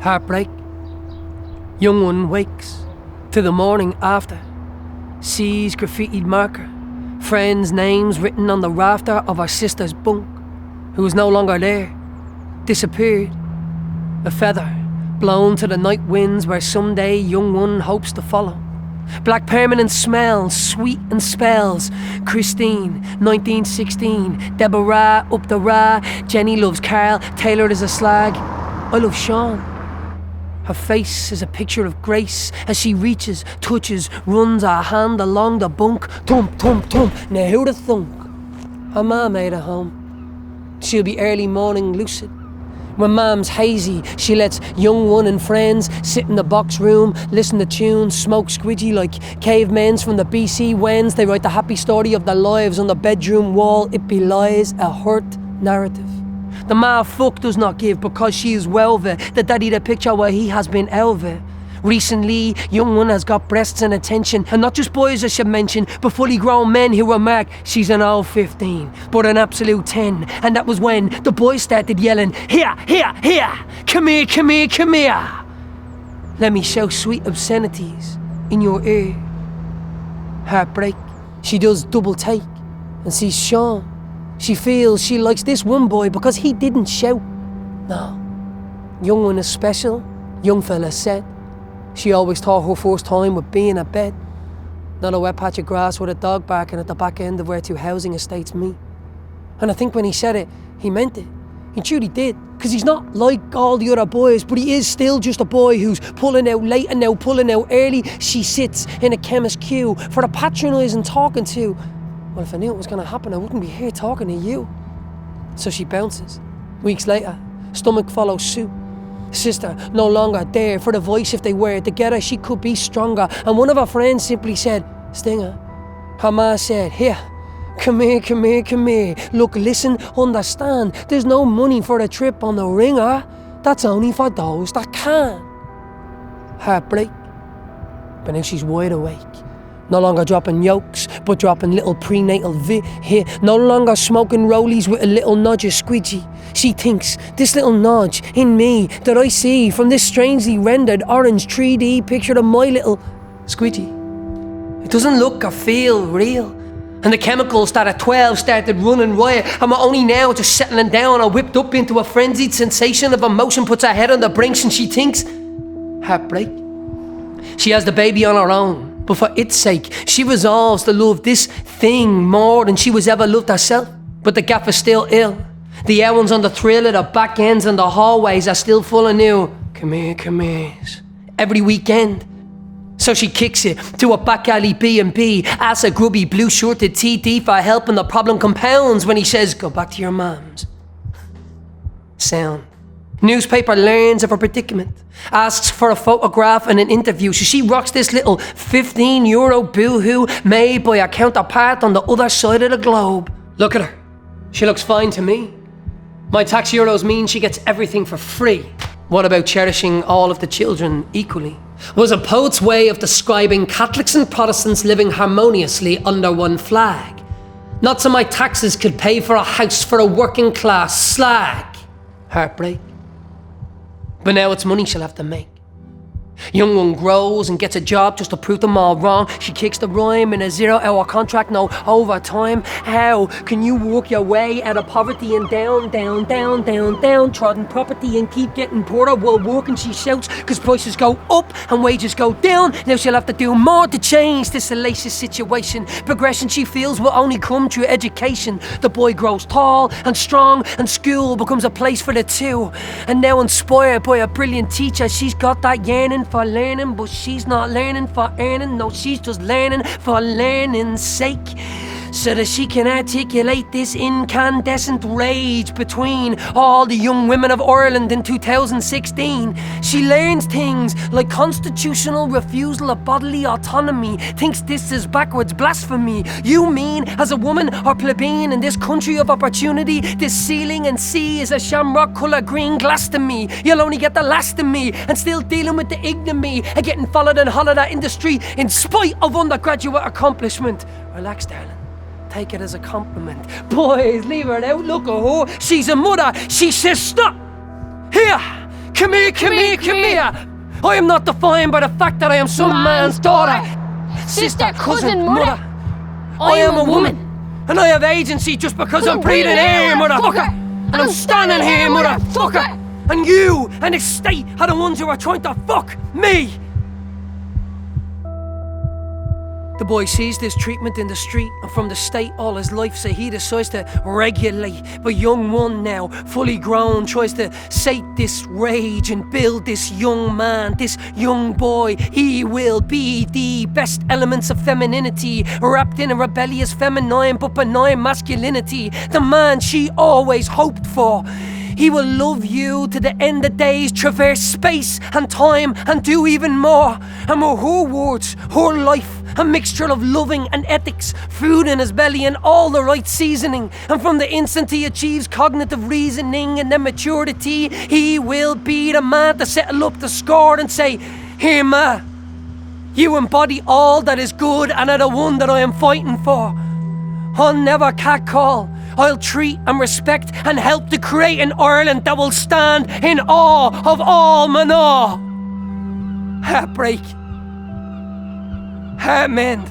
Heartbreak. Young one wakes to the morning after, sees graffitied marker, friends' names written on the rafter of her sister's bunk, who was no longer there, disappeared. A feather blown to the night winds where someday young one hopes to follow. Black permanent smells, sweet and spells. Christine, 1916. Deborah, up the Ra. Jenny loves Carl. Taylor is a slag. I love Sean. Her face is a picture of grace as she reaches, touches, runs her hand along the bunk. Thump, thump, thump. Now who'da thunk? Her ma made her home. She'll be early morning lucid. When Mam's hazy, she lets young one and friends sit in the box room, listen to tunes, smoke squidgy like cavemens from the BC Wens. They write the happy story of their lives on the bedroom wall. It belies a hurt narrative. The ma fuck does not give because she is welva. The daddy the picture where he has been elva. Recently, young one has got breasts and attention, and not just boys I should mention, but fully grown men who remark she's an old 15, but an absolute 10. And that was when the boys started yelling, here, here, here, come here, come here, come here. Let me show sweet obscenities in your ear. Heartbreak. She does double take and sees Sean. She feels she likes this one boy because he didn't shout. No. Young one is special, young fella said. She always thought her first time would be in a bed. Not a wet patch of grass with a dog barking at the back end of where two housing estates meet. And I think when he said it, he meant it. He truly did. Because he's not like all the other boys, but he is still just a boy who's pulling out late and now pulling out early. She sits in a chemist queue for the patronising talking to. Well, if I knew it was going to happen, I wouldn't be here talking to you. So she bounces. Weeks later, stomach follows suit. Sister no longer there for the voice. If they were together, she could be stronger. And one of her friends simply said, Stinger. Her ma said, here, come here, come here, come here. Look, listen, understand. There's no money for a trip on the ringer. That's only for those that can. Heartbreak. But now she's wide awake. No longer dropping yolks, but dropping little prenatal here. No longer smoking rollies with a little nudge of squidgy. She thinks, this little nudge in me that I see from this strangely rendered orange 3D picture of my little squidgy. It doesn't look or feel real. And the chemicals that at 12 started running riot, and we're only now just settling down and whipped up into a frenzied sensation of emotion, puts her head on the brinks and she thinks, heartbreak. She has the baby on her own. But for its sake, she resolves to love this thing more than she was ever loved herself. But the gaff is still ill. The hours on the thrill of the back ends and the hallways are still full of new come here's every weekend. So she kicks it to a back alley B&B, asks a grubby blue-shirted TD for help, and the problem compounds when he says, go back to your mum's. Sound. Newspaper learns of her predicament, asks for a photograph and an interview, so she rocks this little €15 boohoo made by a counterpart on the other side of the globe. Look at her. She looks fine to me. My tax euros mean she gets everything for free. What about cherishing all of the children equally? Was a poet's way of describing Catholics and Protestants living harmoniously under one flag. Not so my taxes could pay for a house for a working class slag. Heartbreak. But now it's money she'll have to make. Young one grows and gets a job just to prove them all wrong. She kicks the rhyme in a 0-hour contract, no overtime. How can you work your way out of poverty and down, trodden property and keep getting poorer while working? She shouts, cause prices go up and wages go down. Now she'll have to do more to change this salacious situation. Progression she feels will only come through education. The boy grows tall and strong and school becomes a place for the two. And now inspired by a brilliant teacher, she's got that yearning for learning, but she's not learning for earning. No, she's just learning for learning's sake, so that she can articulate this incandescent rage between all the young women of Ireland in 2016. She learns things like constitutional refusal of bodily autonomy, thinks this is backwards blasphemy. You mean, as a woman or plebeian in this country of opportunity, this ceiling and sea is a shamrock colour green glass to me. You'll only get the last of me, and still dealing with the ignominy of getting followed and hollered at in the street in spite of undergraduate accomplishment. Relax, darling. Take it as a compliment. Boys, leave her out. Look at her. She's a mother. She says, stop. Here. Come here. I am not defined by the fact that I am some man's daughter, sister, cousin, mother. I am a woman, and I have agency just because I'm breathing air, motherfucker. And I'm standing here, motherfucker. And you and the state are the ones who are trying to fuck me. The boy sees this treatment in the street and from the state all his life, so he decides to regulate. But young one now, fully grown, tries to sate this rage and build this young man, this young boy. He will be the best elements of femininity, wrapped in a rebellious feminine but benign masculinity. The man she always hoped for. He will love you to the end of days, traverse space and time and do even more. And with her words, her life, a mixture of loving and ethics, food in his belly and all the right seasoning. And from the instant he achieves cognitive reasoning and then maturity, he will be the man to settle up the score and say, "Here, ma, you embody all that is good and are the one that I am fighting for. I'll never catcall. I'll treat and respect and help to create an Ireland that will stand in awe of all men. Heartbreak. Heartmend.